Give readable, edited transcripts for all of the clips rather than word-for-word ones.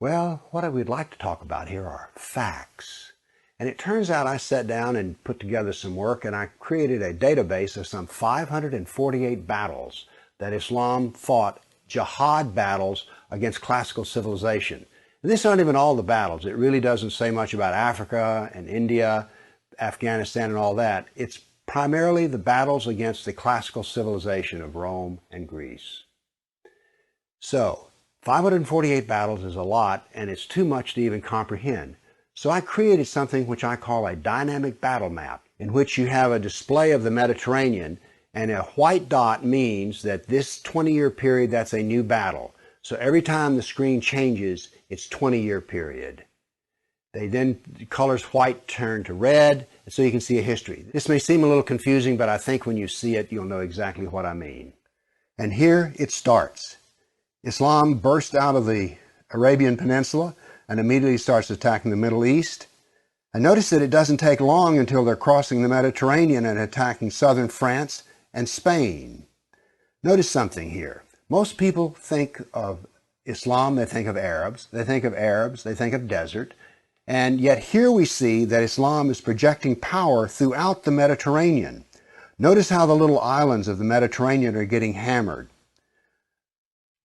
Well, what I would like to talk about here are facts. And it turns out I sat down and put together some work, and I created a database of some 548 battles that Islam fought, jihad battles against classical civilization. And these aren't even all the battles. It really doesn't say much about Africa and India, Afghanistan and all that. It's primarily the battles against the classical civilization of Rome and Greece. So, 548 battles is a lot, and it's too much to even comprehend. So I created something which I call a dynamic battle map, in which you have a display of the Mediterranean, and a white dot means that this 20-year period, that's a new battle. So every time the screen changes, it's 20-year period. The colors white turn to red, and so you can see a history. This may seem a little confusing, but I think when you see it, you'll know exactly what I mean. And here it starts. Islam burst out of the Arabian Peninsula and immediately starts attacking the Middle East. And notice that it doesn't take long until they're crossing the Mediterranean and attacking southern France and Spain. Notice something here. Most people think of Islam, they think of Arabs, they think of desert. And yet here we see that Islam is projecting power throughout the Mediterranean. Notice how the little islands of the Mediterranean are getting hammered.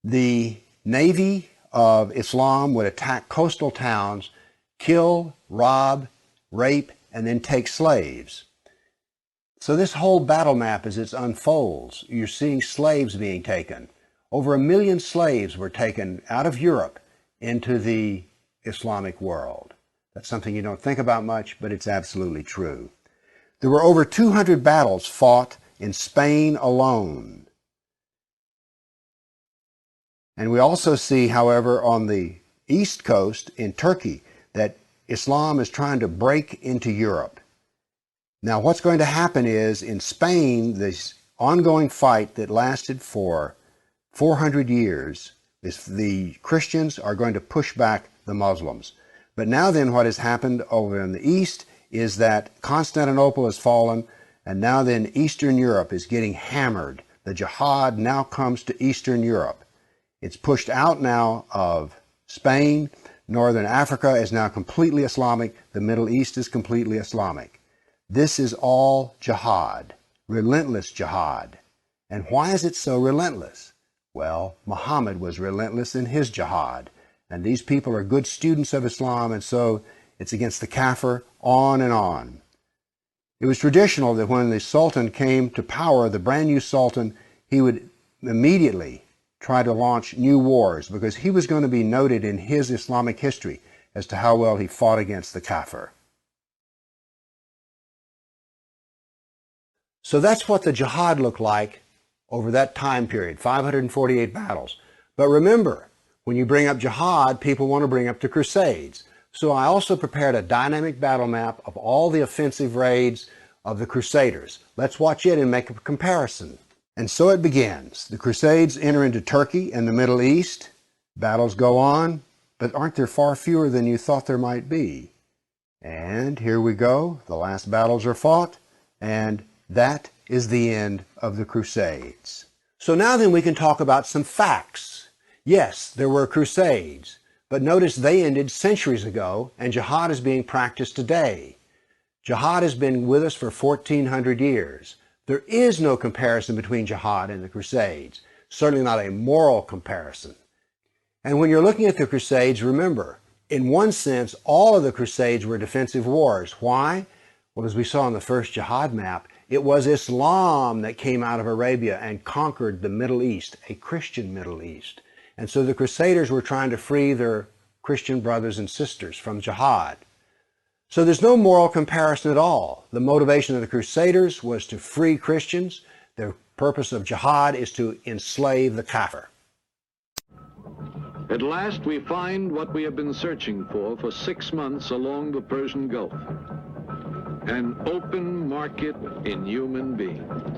The navy of Islam would attack coastal towns, kill, rob, rape, and then take slaves. So this whole battle map, as it unfolds, you're seeing slaves being taken. Over 1 million slaves were taken out of Europe into the Islamic world. That's something you don't think about much, but it's absolutely true. There were over 200 battles fought in Spain alone. And we also see, however, on the east coast in Turkey, that Islam is trying to break into Europe. Now, what's going to happen is, in Spain, this ongoing fight that lasted for 400 years, the Christians are going to push back the Muslims. But now then, what has happened over in the east is that Constantinople has fallen, and now then Eastern Europe is getting hammered. The jihad now comes to Eastern Europe. It's pushed out now of Spain. Northern Africa is now completely Islamic. The Middle East is completely Islamic. This is all jihad, relentless jihad. And why is it so relentless? Well, Muhammad was relentless in his jihad. And these people are good students of Islam, and so it's against the kafir, on and on. It was traditional that when the Sultan came to power, the brand new Sultan, he would immediately try to launch new wars, because he was going to be noted in his Islamic history as to how well he fought against the kafir. So that's what the jihad looked like over that time period, 548 battles. But remember, when you bring up jihad, people want to bring up the Crusades. So I also prepared a dynamic battle map of all the offensive raids of the Crusaders. Let's watch it and make a comparison. And so it begins. The Crusades enter into Turkey and the Middle East. Battles go on, but aren't there far fewer than you thought there might be? And here we go. The last battles are fought, and that is the end of the Crusades. So now then we can talk about some facts. Yes, there were Crusades, but notice they ended centuries ago, and jihad is being practiced today. Jihad has been with us for 1,400 years. There is no comparison between jihad and the Crusades, certainly not a moral comparison. And when you're looking at the Crusades, remember, in one sense, all of the Crusades were defensive wars. Why? Well, as we saw in the first jihad map, it was Islam that came out of Arabia and conquered the Middle East, a Christian Middle East. And so the Crusaders were trying to free their Christian brothers and sisters from jihad. So there's no moral comparison at all. The motivation of the Crusaders was to free Christians. The purpose of jihad is to enslave the kafir. At last we find what we have been searching for 6 months along the Persian Gulf. An open market in human beings.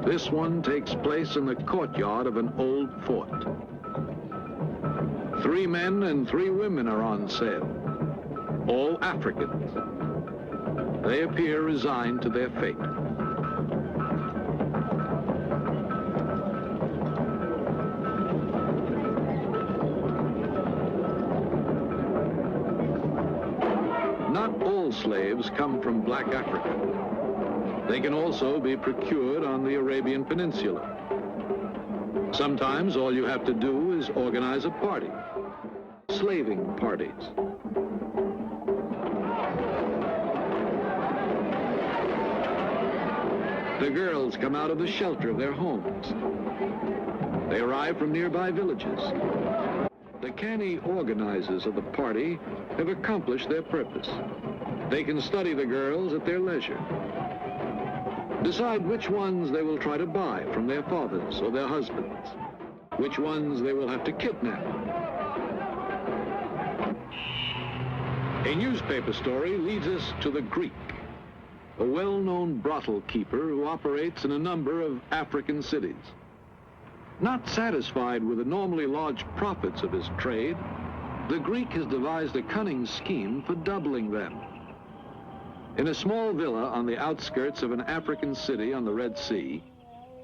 This one takes place in the courtyard of an old fort. 3 men and 3 women are on sale. All Africans. They appear resigned to their fate. slaves come from black Africa. They can also be procured on the Arabian Peninsula. Sometimes all you have to do is organize a party, slaving parties. The girls come out of the shelter of their homes. They arrive from nearby villages. The canny organizers of the party have accomplished their purpose. They can study the girls at their leisure, decide which ones they will try to buy from their fathers or their husbands, which ones they will have to kidnap. A newspaper story leads us to the Greek, a well-known brothel keeper who operates in a number of African cities. Not satisfied with the normally large profits of his trade, the Greek has devised a cunning scheme for doubling them. In a small villa on the outskirts of an African city on the Red Sea,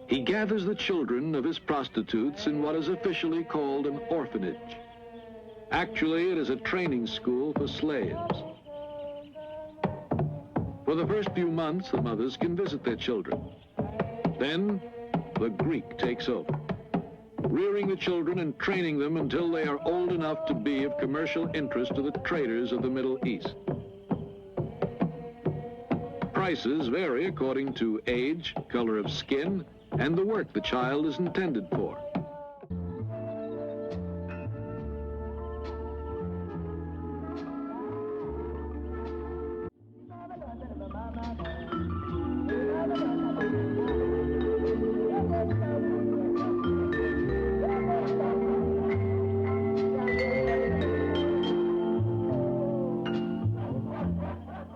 he gathers the children of his prostitutes in what is officially called an orphanage. Actually, it is a training school for slaves. For the first few months, the mothers can visit their children. Then, the Greek takes over, rearing the children and training them until they are old enough to be of commercial interest to the traders of the Middle East. Prices vary according to age, color of skin, and the work the child is intended for.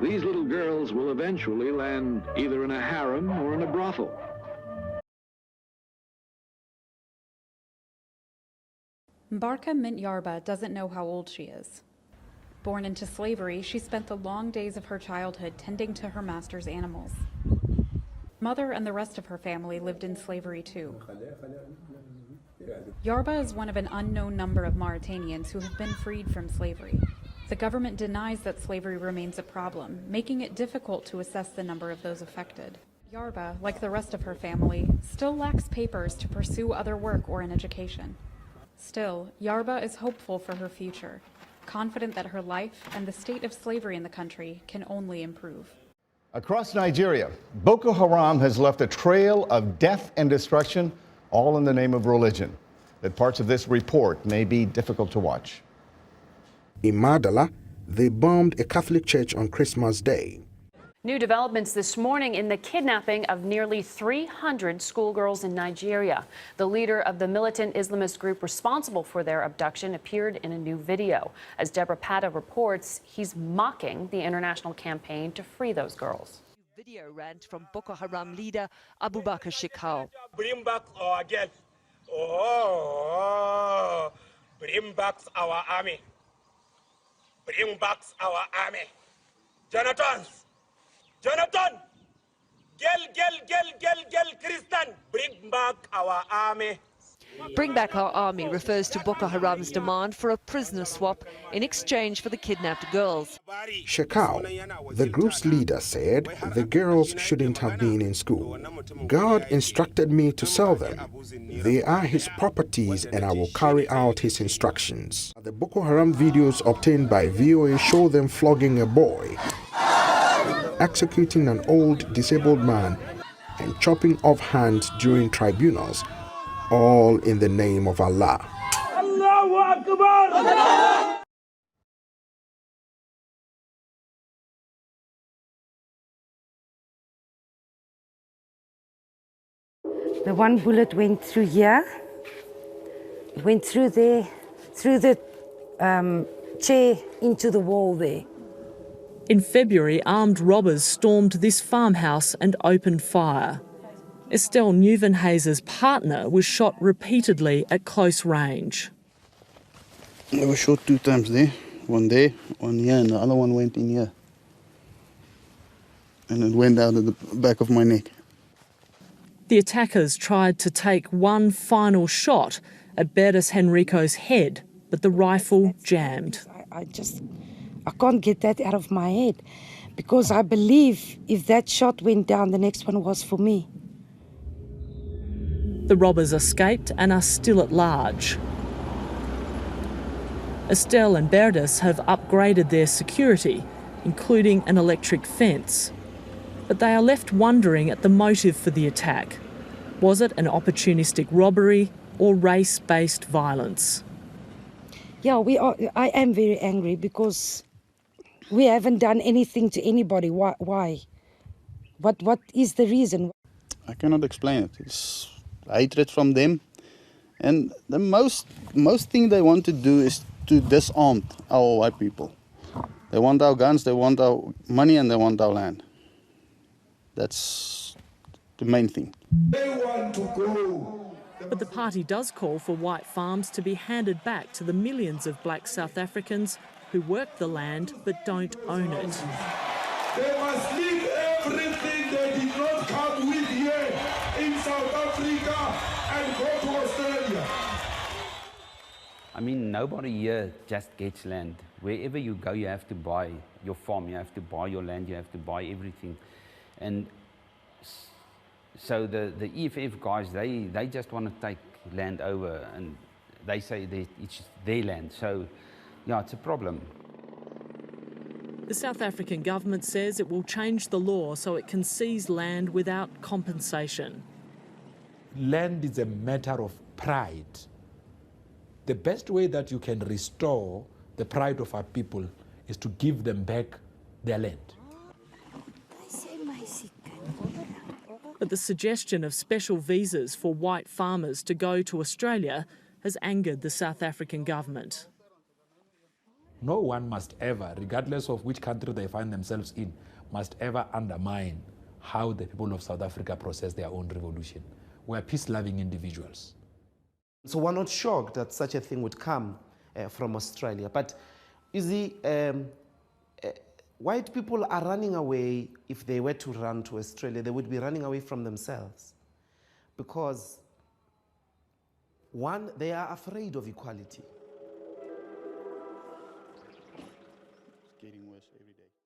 These little girls will eventually land either in a harem or in a brothel. Mbarka Mint Yarba doesn't know how old she is. Born into slavery, she spent the long days of her childhood tending to her master's animals. Mother and the rest of her family lived in slavery too. Yarba is one of an unknown number of Mauritanians who have been freed from slavery. The government denies that slavery remains a problem, making it difficult to assess the number of those affected. Yarba, like the rest of her family, still lacks papers to pursue other work or an education. Still, Yarba is hopeful for her future, confident that her life and the state of slavery in the country can only improve. Across Nigeria, Boko Haram has left a trail of death and destruction, all in the name of religion. That parts of this report may be difficult to watch. In Mardala, they bombed a Catholic church on Christmas Day. New developments this morning in the kidnapping of nearly 300 schoolgirls in Nigeria. The leader of the militant Islamist group responsible for their abduction appeared in a new video. As Deborah Pata reports, he's mocking the international campaign to free those girls. Video rant from Boko Haram leader Abubakar Shekau. Bring back our girls. Oh, bring back our army. Bring back our army. Jonathan, girl, Christian, bring back our army. Bring back our army refers to Boko Haram's demand for a prisoner swap in exchange for the kidnapped girls. Shekau, the group's leader, said the girls shouldn't have been in school. God instructed me to sell them. They are his properties and I will carry out his instructions. The Boko Haram videos obtained by VOA show them flogging a boy, executing an old disabled man, and chopping off hands during tribunals, all in the name of Allah. Allahu Akbar! The one bullet went through here, went through there, through the chair into the wall there. In February, armed robbers stormed this farmhouse and opened fire. Estelle Nieuwenhuizen's partner was shot repeatedly at close range. I was shot 2 times there, one here, and the other one went in here. And it went out of the back of my neck. The attackers tried to take one final shot at Beres Henrico's head, but the rifle jammed. I can't get that out of my head. because I believe if that shot went down, the next one was for me. The robbers escaped and are still at large. Estelle and Bertus have upgraded their security, including an electric fence. But they are left wondering at the motive for the attack. Was it an opportunistic robbery or race-based violence? Yeah, I am very angry because we haven't done anything to anybody. Why? What is the reason? I cannot explain it. It's hatred from them. And the most thing they want to do is to disarm our white people. They want our guns, they want our money, and they want our land. That's the main thing. They want to go. But the party does call for white farms to be handed back to the millions of black South Africans who work the land but don't own it. They must leave everything they did not come with here in South Africa and go to Australia. I mean, nobody here just gets land. Wherever you go, you have to buy your farm, you have to buy your land, you have to buy everything. And so the EFF guys, they just want to take land over, and they say it's their land. So, yeah, it's a problem. The South African government says it will change the law so it can seize land without compensation. Land is a matter of pride. The best way that you can restore the pride of our people is to give them back their land. But the suggestion of special visas for white farmers to go to Australia has angered the South African government. No one must ever, regardless of which country they find themselves in, must ever undermine how the people of South Africa process their own revolution. We are peace-loving individuals. So we're not shocked that such a thing would come from Australia. But you see, white people are running away. If they were to run to Australia, they would be running away from themselves. Because, one, they are afraid of equality.